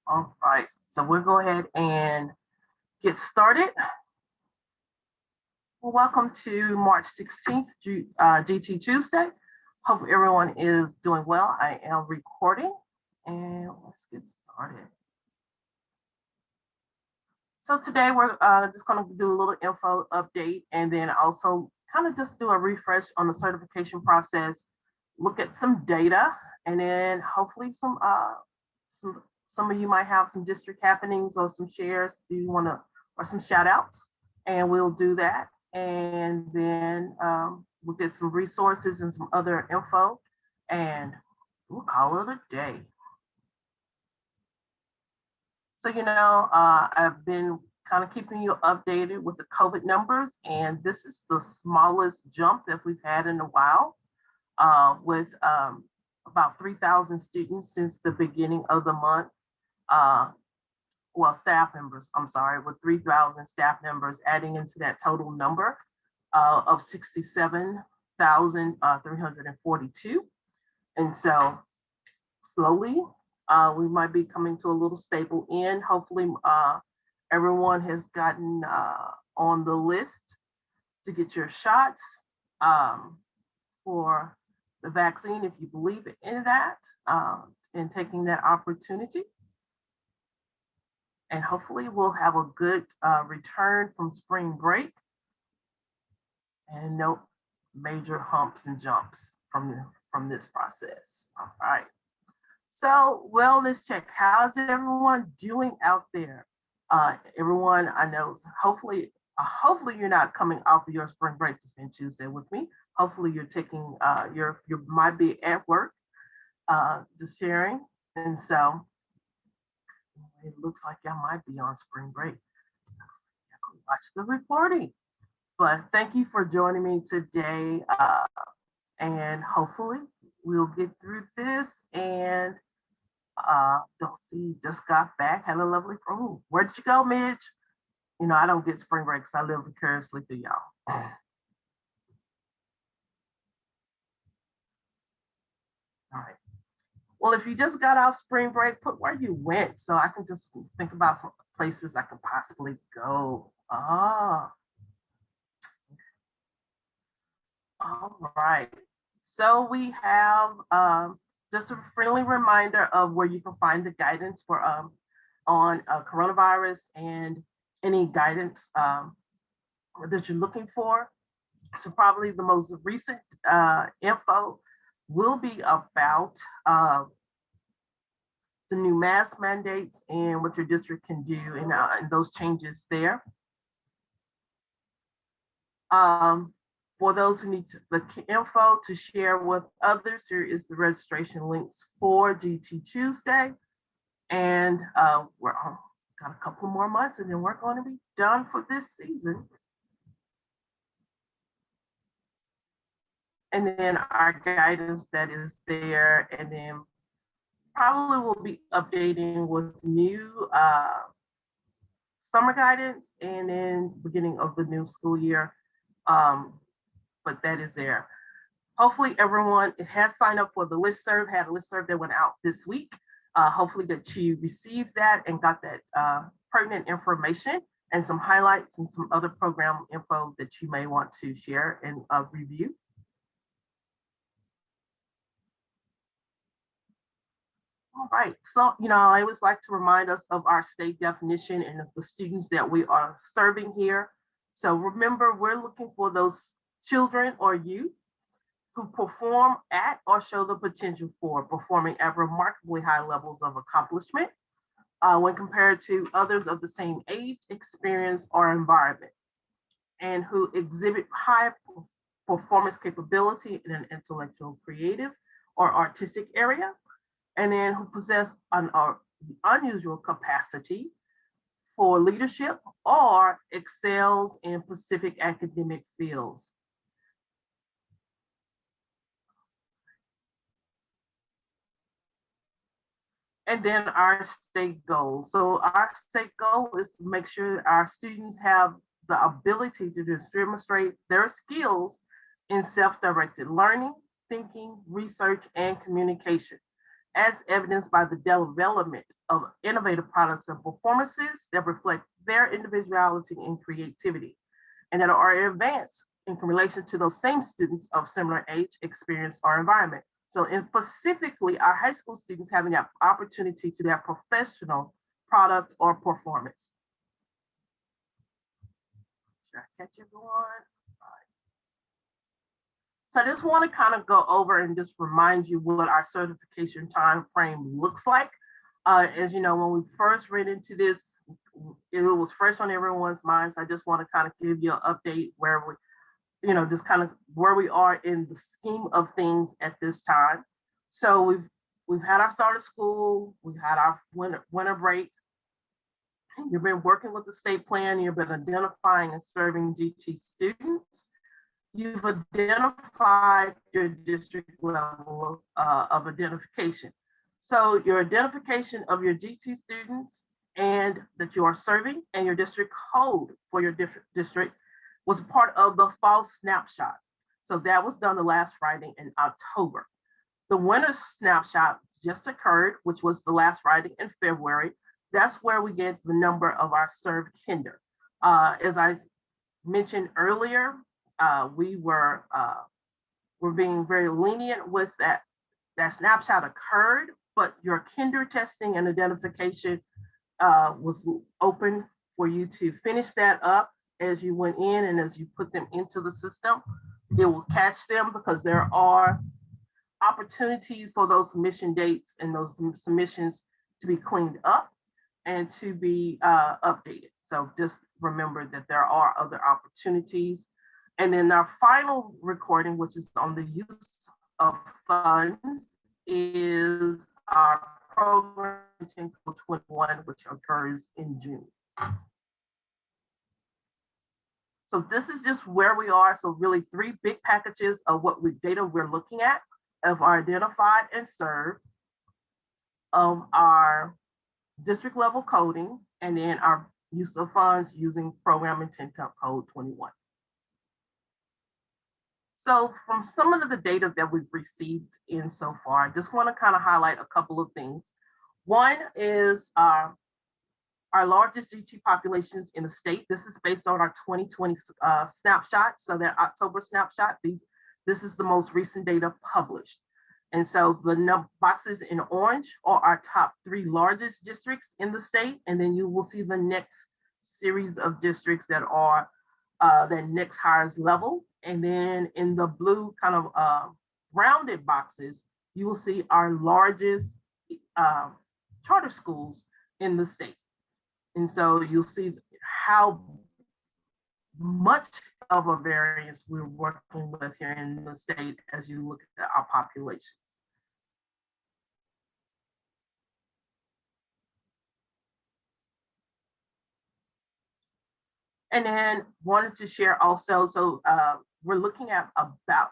All right, so we'll go ahead and get started. Well, welcome to March 16th, GT Tuesday. Hope everyone is doing well. I am recording and let's get started. So today we're just going to do a little info update and then also kind of just do a refresh on the certification process, look at some data, and then hopefully some of you might have some district happenings or some shares. Do you want to, or some shout outs? And we'll do that. And then we'll get some resources and some other info and we'll call it a day. So, I've been kind of keeping you updated with the COVID numbers, and this is the smallest jump that we've had in a while, with about 3,000 students since the beginning of the month. Staff members, I'm sorry, with 3,000 staff members adding into that total number of 67,342. And so slowly, we might be coming to a little stable end. Hopefully, everyone has gotten on the list to get your shots for the vaccine, if you believe in that, and taking that opportunity. And hopefully we'll have a good return from spring break and no major humps and jumps from this process. All right. So wellness check. How's everyone doing out there? Everyone, I know, hopefully you're not coming off of your spring break to spend Tuesday with me. Hopefully you're taking you might be at work, just sharing. And so it looks like y'all might be on spring break. Watch the recording. But thank you for joining me today. And hopefully we'll get through this. And don't see, just got back, had a lovely, where'd you go, Midge? I don't get spring breaks. I live vicariously through y'all. All right. Well, if you just got off spring break, put where you went so I can just think about some places I could possibly go. All right. So we have just a friendly reminder of where you can find the guidance for on coronavirus and any guidance that you're looking for. So probably the most recent info will be about the new mask mandates and what your district can do and those changes there. For those who need the info to share with others, here is the registration links for GT Tuesday. And we're got a couple more months and then we're going to be done for this season. And then our guidance that is there, and then probably we'll be updating with new summer guidance and then beginning of the new school year. But that is there. Hopefully everyone has signed up for the listserv, had a listserv that went out this week. Hopefully that you received that and got that pertinent information and some highlights and some other program info that you may want to share and review. All right, so, I always like to remind us of our state definition and of the students that we are serving here. So remember, we're looking for those children or youth who perform at or show the potential for performing at remarkably high levels of accomplishment when compared to others of the same age, experience, or environment, and who exhibit high performance capability in an intellectual, creative, or artistic area, and then who possess an unusual capacity for leadership or excels in specific academic fields. And then our state goal. So our state goal is to make sure our students have the ability to demonstrate their skills in self-directed learning, thinking, research, and communication. as evidenced by the development of innovative products and performances that reflect their individuality and creativity, and that are advanced in relation to those same students of similar age, experience, or environment. So specifically, our high school students having that opportunity to that professional product or performance. Should I catch everyone? All right. So I just want to kind of go over and just remind you what our certification time frame looks like. As you know, when we first read into this, it was fresh on everyone's minds. I just want to kind of give you an update where we, just kind of where we are in the scheme of things at this time. So we've had our start of school, we've had our winter break. You've been working with the state plan, you've been identifying and serving GT students. You've identified your district level of identification. So your identification of your GT students and that you are serving and your district code for your district was part of the fall snapshot. So that was done the last Friday in October. The winter snapshot just occurred, which was the last Friday in February. That's where we get the number of our served kinder. As I mentioned earlier, we're being very lenient with that. That snapshot occurred, but your kinder testing and identification was open for you to finish that up as you went in and as you put them into the system. It will catch them because there are opportunities for those submission dates and those submissions to be cleaned up and to be updated. So just remember that there are other opportunities. And then our final recording, which is on the use of funds, is our program 21, which occurs in June. So this is just where we are. So really 3 big packages of what data we're looking at, of our identified and served, of our district level coding, and then our use of funds using program intent code 21. So from some of the data that we've received in so far, I just want to kind of highlight a couple of things. One is our largest GT populations in the state. This is based on our 2020 snapshot. So that October snapshot, this is the most recent data published. And so the boxes in orange are our top 3 largest districts in the state. And then you will see the next series of districts that are the next highest level. And then in the blue kind of rounded boxes, you will see our largest charter schools in the state. And so you'll see how much of a variance we're working with here in the state as you look at our populations. And then wanted to share also, so we're looking at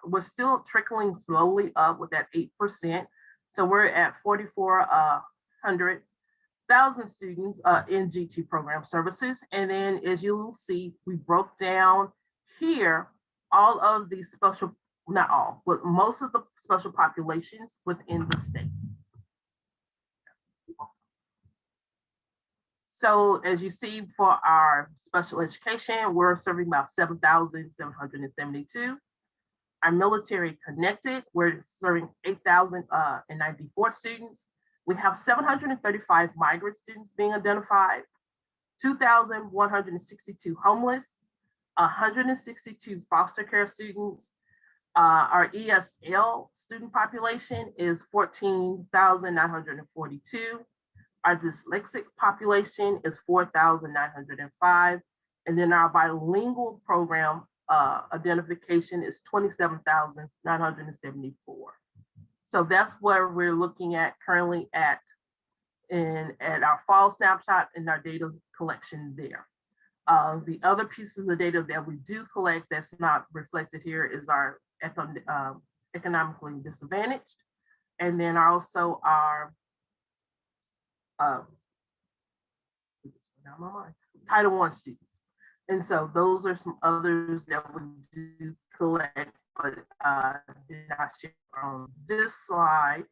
we're still trickling slowly up with that 8%. So we're at 4,400,000 students in GT program services. And then as you'll see, we broke down here all of the special, not all, but most of the special populations within the state. So as you see for our special education, we're serving about 7,772. Our military connected, we're serving 8,094 students. We have 735 migrant students being identified, 2,162 homeless, 162 foster care students. Our ESL student population is 14,942. Our dyslexic population is 4,905. And then our bilingual program identification is 27,974. So that's where we're looking at currently at our fall snapshot and our data collection there. The other pieces of data that we do collect that's not reflected here is our economically disadvantaged. And then also our Title I students. And so those are some others that we do collect, but did not share on this slide.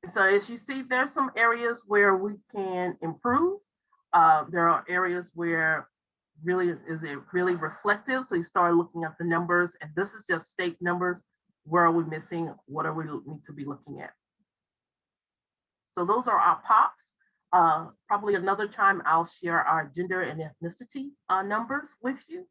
So as you see, there's some areas where we can improve. There are areas where really is it really reflective. So you start looking at the numbers, and this is just state numbers. Where are we missing? What are we need to be looking at? So those are our POPs. Probably another time I'll share our gender and ethnicity numbers with you.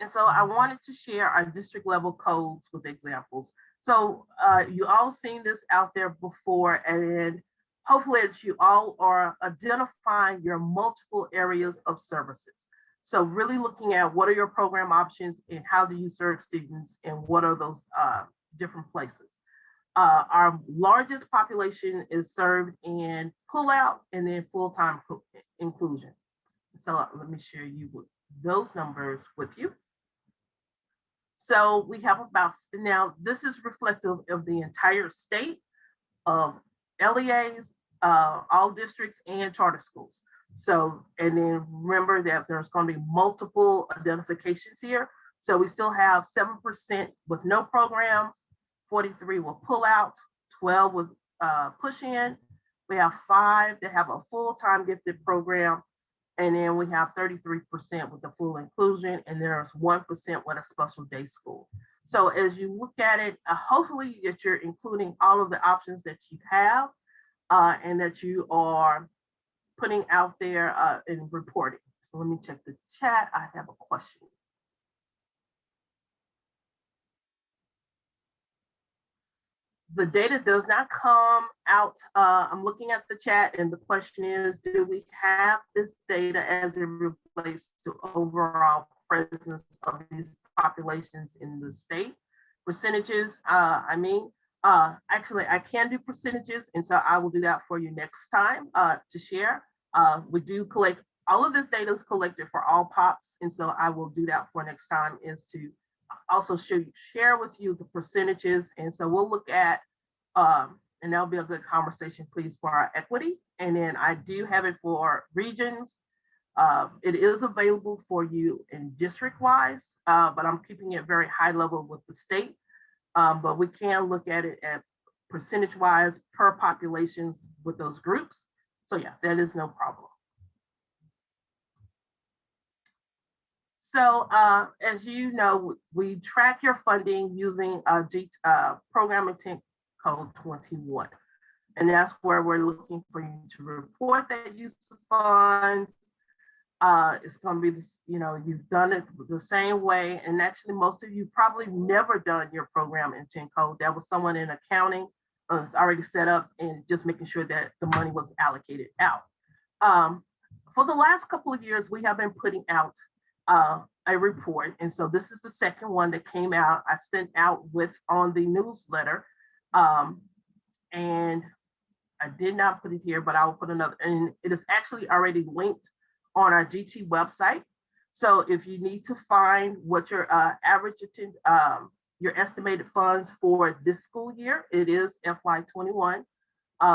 And so I wanted to share our district level codes with examples. So you all seen this out there before, and hopefully you all are identifying your multiple areas of services. So really looking at what are your program options and how do you serve students and what are those different places. Our largest population is served in pullout and then full-time inclusion. So let me share you those numbers with you. So we have about, now this is reflective of the entire state of LEAs, all districts and charter schools. So, and then remember that there's going to be multiple identifications here. So we still have 7% with no programs, 43 with pull out, 12 with push in. We have 5 that have a full-time gifted program. And then we have 33% with the full inclusion, and there's 1% with a special day school. So as you look at it, hopefully that you're including all of the options that you have and that you are putting out there and reporting. So let me check the chat. I have a question. The data does not come out. I'm looking at the chat, and the question is, do we have this data as it relates to overall presence of these populations in the state? Percentages, actually, I can do percentages, and so I will do that for you next time to share. We do collect, all of this data is collected for all POPs, and so I will do that for next time, is to also share with you the percentages. And so we'll look at, and that'll be a good conversation, please, for our equity. And then I do have it for regions. It is available for you in district-wise, but I'm keeping it very high level with the state. But we can look at it at percentage-wise per populations with those groups. So yeah, that is no problem. So as you know, we track your funding using program intent code 21. And that's where we're looking for you to report that use of funds. It's going to be this, you've done it the same way. And actually, most of you probably never done your program intent code. That was someone in accounting was already set up and just making sure that the money was allocated out. For the last couple of years, we have been putting out a report. And so this is the second one that came out. I sent out on the newsletter. And I did not put it here, but I will put another, and it is actually already linked on our GT website. So if you need to find what your your estimated funds for this school year, it is FY21.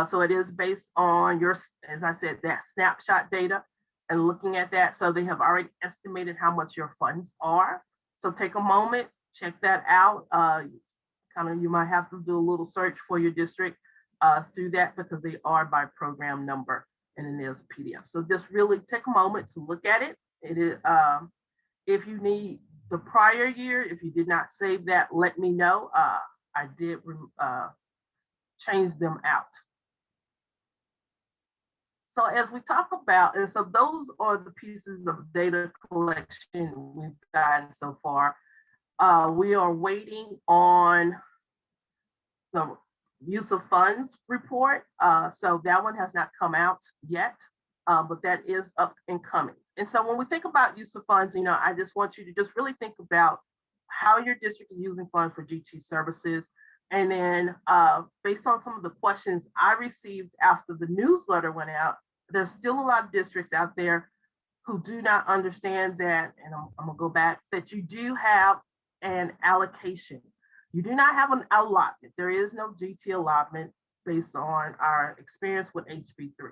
So it is based on your, as I said, that snapshot data and looking at that. So they have already estimated how much your funds are. So take a moment, check that out. You might have to do a little search for your district through that, because they are by program number and then there's a PDF. So just really take a moment to look at it. It is, if you need the prior year, if you did not save that, let me know. I did change them out. So as we talk about, and so those are the pieces of data collection we've gotten so far. We are waiting on the use of funds report. So that one has not come out yet, but that is up and coming. And so when we think about use of funds, I just want you to just really think about how your district is using funds for GT services. And then based on some of the questions I received after the newsletter went out, there's still a lot of districts out there who do not understand that, and I'm gonna go back, that you do have an allocation. You do not have an allotment. There is no GT allotment based on our experience with HB3.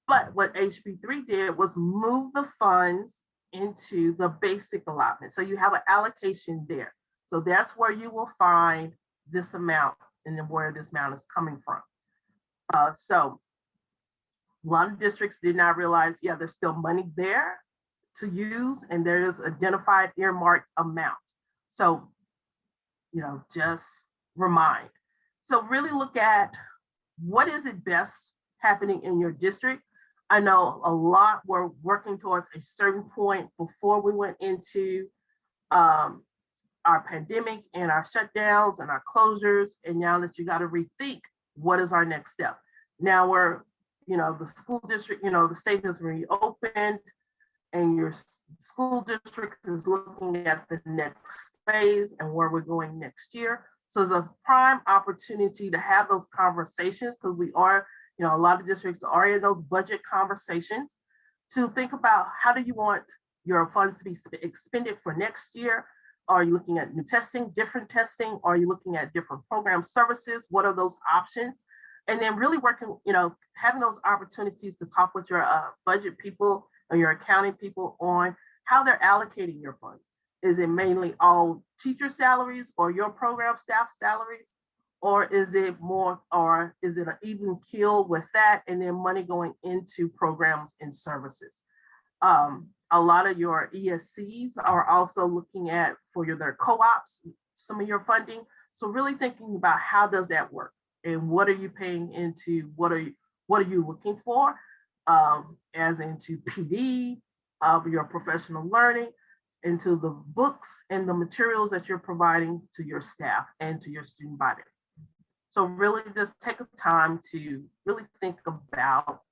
But what HB3 did was move the funds into the basic allotment. So you have an allocation there. So that's where you will find this amount and then where this amount is coming from. So a lot of districts did not realize, yeah, there's still money there to use, and there is identified earmarked amount. So, just remind. So really look at what is it best happening in your district. I know a lot were working towards a certain point before we went into our pandemic and our shutdowns and our closures. And now that you got to rethink, what is our next step? Now we're, the school district, the state has reopened, and your school district is looking at the next phase and where we're going next year. So it's a prime opportunity to have those conversations, because we are, a lot of districts are in those budget conversations, to think about how do you want your funds to be expended for next year. Are you looking at new testing, different testing? Are you looking at different program services? What are those options? And then really working, having those opportunities to talk with your budget people or your accounting people on how they're allocating your funds. Is it mainly all teacher salaries or your program staff salaries? Or is it more, or is it an even keel with that and then money going into programs and services? A lot of your ESCs are also looking at for their co-ops, some of your funding. So really thinking about how does that work, and what are you paying into, what are you looking for, as into PD, your professional learning, into the books and the materials that you're providing to your staff and to your student body. So really just take a time to really think about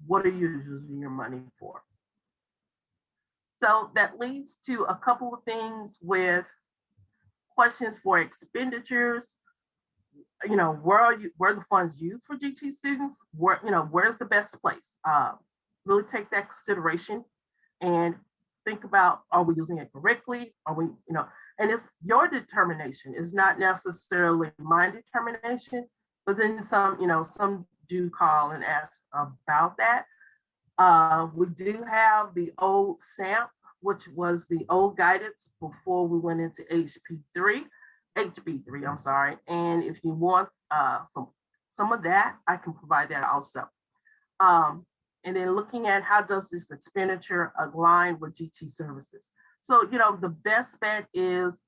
what are you using your money for. So that leads to a couple of things with questions for expenditures. Where are the funds used for GT students? Where's the best place? Really take that consideration and think about, are we using it correctly? Are we, and it's your determination. It's not necessarily my determination, but then some do call and ask about that. We do have the old SAMP, which was the old guidance before we went into HB3, I'm sorry. And if you want some of that, I can provide that also. And then looking at how does this expenditure align with GT services. So, the best bet is,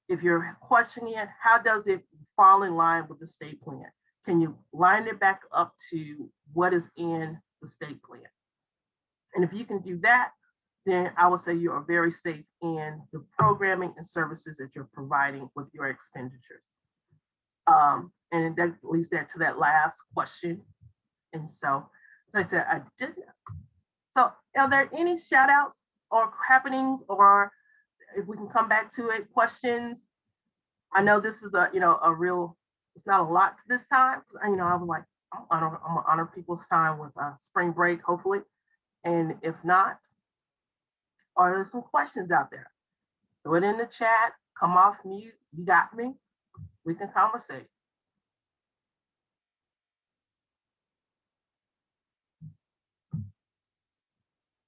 if you're questioning it, how does it fall in line with the state plan? Can you line it back up to what is in the state plan? And if you can do that, then I would say you are very safe in the programming and services that you're providing with your expenditures. And that leads that to that last question. And so, as I said, I didn't. So are there any shout outs or happenings, or if we can come back to it, questions? I know this is a real, it's not a lot this time. I'm like, I'm gonna honor people's time with spring break, hopefully. And if not, are there some questions out there? Throw it in the chat, come off mute, you got me. We can conversate.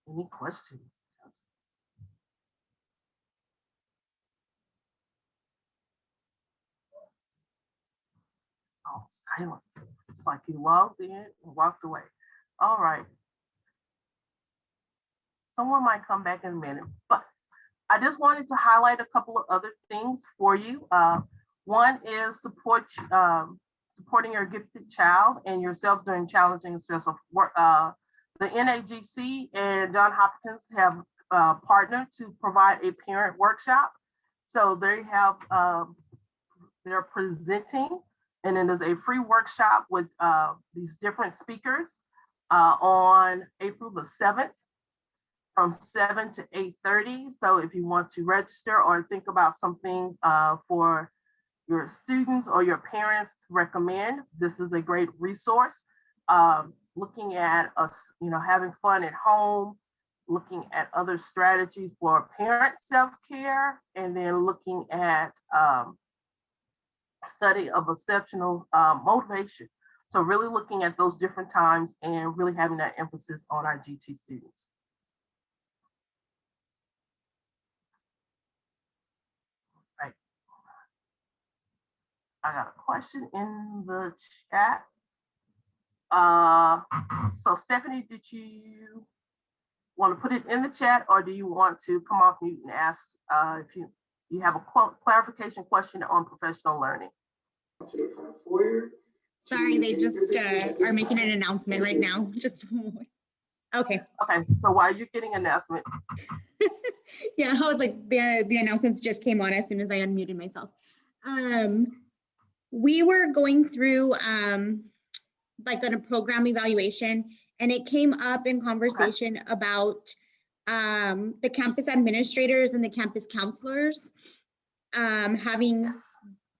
Any questions? Oh, silence. It's like you logged in and walked away. All right. Someone might come back in a minute, but I just wanted to highlight a couple of other things for you. One is supporting your gifted child and yourself during challenging and stressful work. The NAGC and Johns Hopkins have partnered to provide a parent workshop. So they have, they're presenting, and it is a free workshop with these different speakers on April the 7th from 7 to 8:30. So if you want to register or think about something for your students or your parents to recommend, this is a great resource. Looking at us, having fun at home, looking at other strategies for parent self-care, and then looking at study of exceptional motivation. So really looking at those different times and really having that emphasis on our GT students. Right. I got a question in the chat. So Stephanie, did you want to put it in the chat, or do you want to come off mute and ask if you have a clarification question on professional learning? Sorry, they just are making an announcement right now. Just okay. Okay, so while you're getting an announcement. Yeah, I was like, the announcements just came on as soon as I unmuted myself. We were going through like on a program evaluation, and it came up in conversation about the campus administrators and the campus counselors having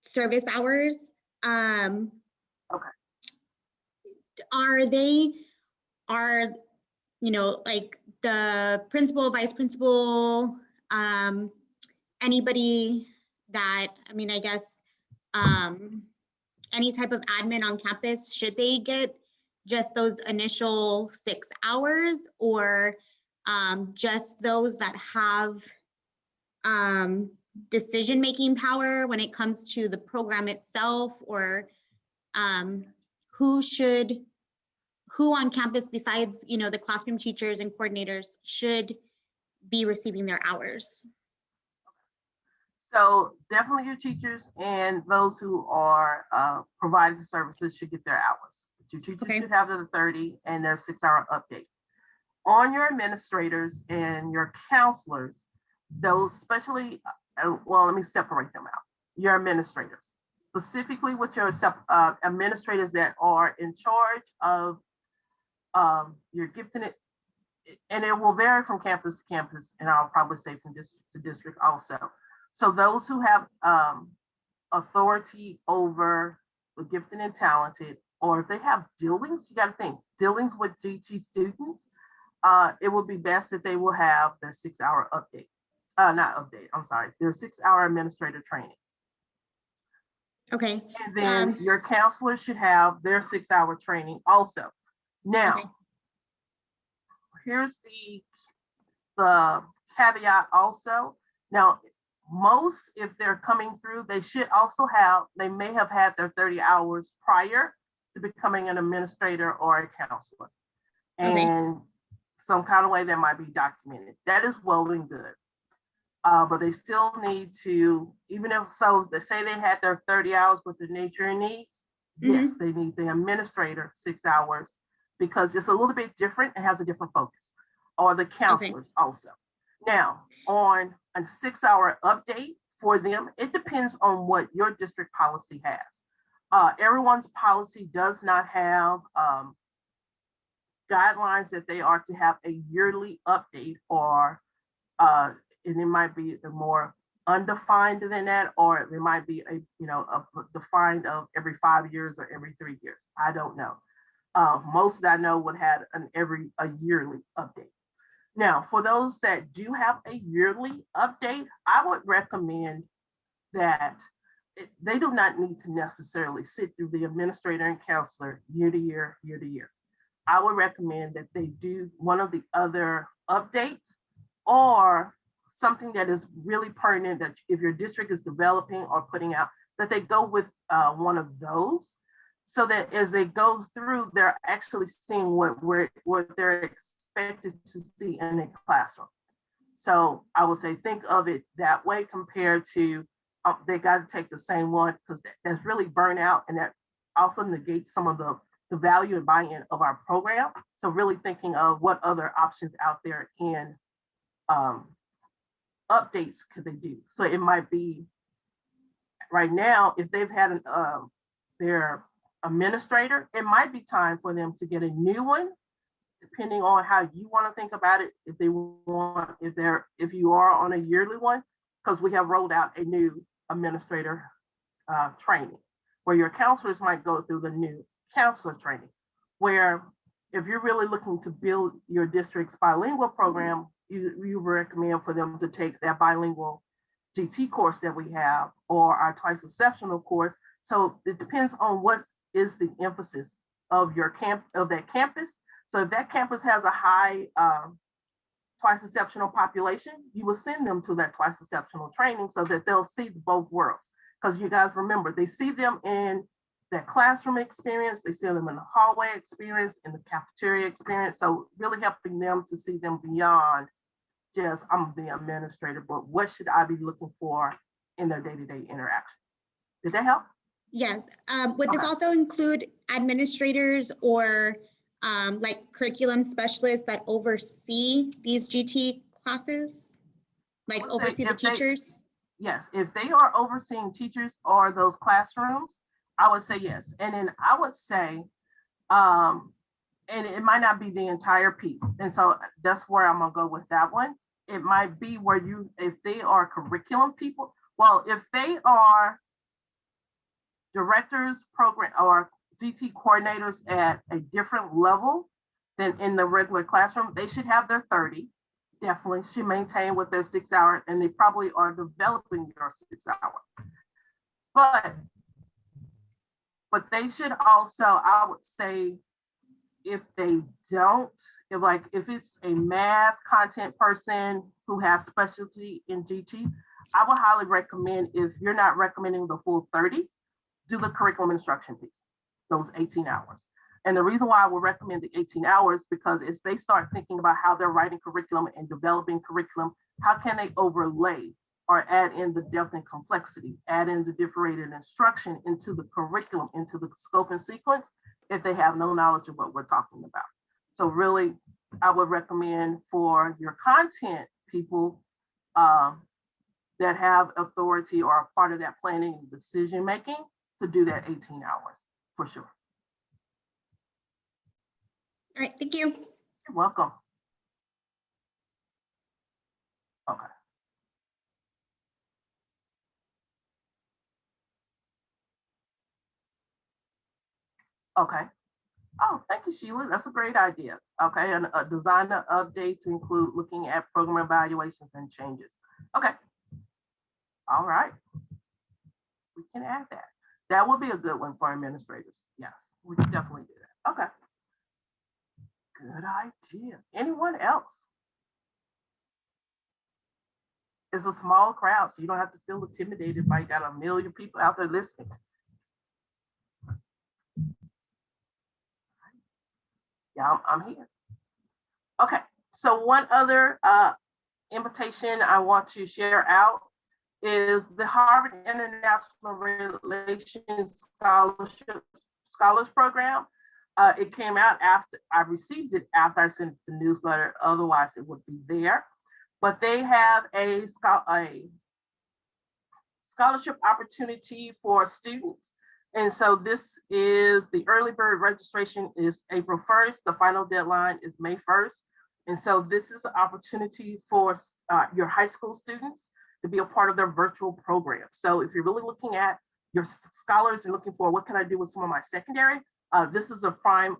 service hours. Are you know, like the principal, vice principal, anybody that, I mean, I guess any type of admin on campus, should they get just those initial 6 hours, or just those that have decision-making power when it comes to the program itself, or who on campus besides, you know, the classroom teachers and coordinators should be receiving their hours? So definitely your teachers and those who are providing the services should get their hours. But your teachers should have the 30 and their 6-hour update. On your administrators and your counselors, those especially, well, let me separate them out. Your administrators, specifically with your administrators that are in charge of your gifting it, and it will vary from campus to campus, and I'll probably say from district to district also. So those who have authority over the gifted and talented, or if they have dealings, you got to think, dealings with GT students, it would be best that they will have their 6-hour update. Their 6-hour administrator training. Okay. And then your counselor should have their 6-hour training also. Now, here's the caveat also. Now, most, if they're coming through, they may have had their 30 hours prior to becoming an administrator or a counselor. And some kind of way that might be documented. That is well and good. But they still need to, even if so, they say they had their 30 hours with the nature and needs, yes, they need the administrator 6 hours, because it's a little bit different and has a different focus, or the counselors also. Now, on a 6-hour update for them, it depends on what your district policy has. Everyone's policy does not have guidelines that they are to have a yearly update, or and it might be more undefined than that, or it might be a defined of every 5 years or every 3 years. I don't know. Most that I know would have a yearly update. Now, for those that do have a yearly update, I would recommend that they do not need to necessarily sit through the administrator and counselor year to year, year to year. I would recommend that they do one of the other updates, or something that is really pertinent, that if your district is developing or putting out, that they go with one of those, so that as they go through, they're actually seeing what they're expected to see in a classroom. So I would say think of it that way, compared to they got to take the same one, because that's really burnout, and that also negates some of the value and buy-in of our program. So really thinking of what other options out there in updates could they do. So it might be right now, if they've had their administrator, it might be time for them to get a new one, depending on how you want to think about it. If you are on a yearly one, because we have rolled out a new administrator training, where your counselors might go through the new counselor training, where if you're really looking to build your district's bilingual program, you recommend for them to take that bilingual GT course that we have, or our twice exceptional course. So it depends on what is the emphasis of your that campus. So if that campus has a high twice exceptional population, you will send them to that twice exceptional training, so that they'll see both worlds. because you guys remember, they see them in that classroom experience, they see them in the hallway experience, in the cafeteria experience. So really helping them to see them beyond just, I'm the administrator, but what should I be looking for in their day-to-day interactions? Did that help? Yes. Would this Okay. also include administrators or like curriculum specialists that oversee these GT classes? Like I would say oversee the if they- teachers? Yes, if they are overseeing teachers or those classrooms, I would say yes. And then I would say, and it might not be the entire piece. And so that's where I'm gonna go with that one. It might be where you, if they are curriculum people, well, if they are directors, program, or GT coordinators at a different level than in the regular classroom, they should have their 30. Definitely should maintain with their 6 hour, and they probably are developing your 6 hour. But they should also, I would say, if they don't, if it's a math content person who has specialty in GT, I would highly recommend, if you're not recommending the full 30, do the curriculum instruction piece, those 18 hours. And the reason why I would recommend the 18 hours, because as they start thinking about how they're writing curriculum and developing curriculum, how can they overlay or add in the depth and complexity, add in the differentiated instruction into the curriculum, into the scope and sequence, if they have no knowledge of what we're talking about. So really, I would recommend for your content people that have authority or are part of that planning and decision-making to do that 18 hours, for sure. All right, thank you. You're welcome. Okay. Okay. Oh, thank you, Sheila. That's a great idea. Okay, and a designer update to include looking at program evaluations and changes. Okay. All right. We can add that. That would be a good one for administrators. Yes, we can definitely do that. Okay. Good idea. Anyone else? It's a small crowd, so you don't have to feel intimidated by you got a million people out there listening. Yeah, I'm here. Okay, so one other invitation I want to share out is the Harvard International Relations Scholars Program. It came out after I received it, after I sent the newsletter, otherwise it would be there. But they have a scholarship opportunity for students. And so this is the early bird registration is April 1st. The final deadline is May 1st. And so this is an opportunity for your high school students to be a part of their virtual program. So if you're really looking at your scholars and looking for what can I do with some of my secondary, this is a prime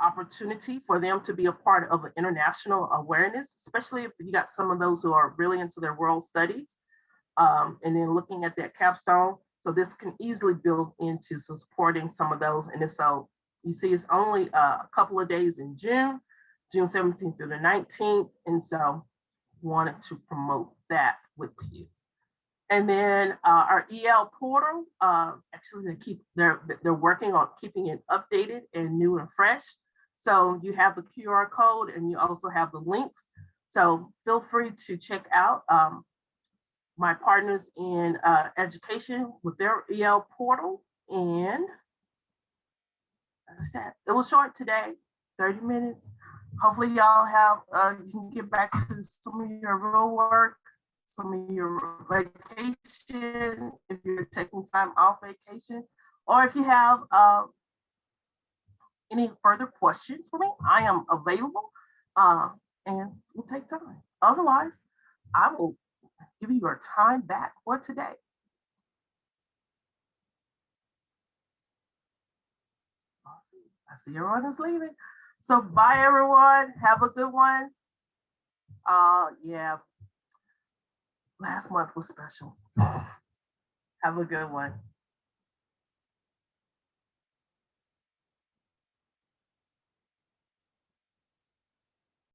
opportunity for them to be a part of an international awareness, especially if you got some of those who are really into their world studies. And then looking at that capstone. So this can easily build into supporting some of those. And so you see it's only a couple of days in June 17th through the 19th. And so wanted to promote that with you. And then our EL portal, actually they're working on keeping it updated and new and fresh. So you have the QR code and you also have the links. So feel free to check out my partners in education with their EL portal. And as I said, it was short today, 30 minutes. Hopefully y'all have, you can get back to some of your real work, some of your vacation, if you're taking time off vacation, or if you have any further questions for me, I am available and we'll take time. Otherwise, I will give you your time back for today. I see everyone is leaving. So bye everyone, have a good one. Yeah, last month was special. Have a good one.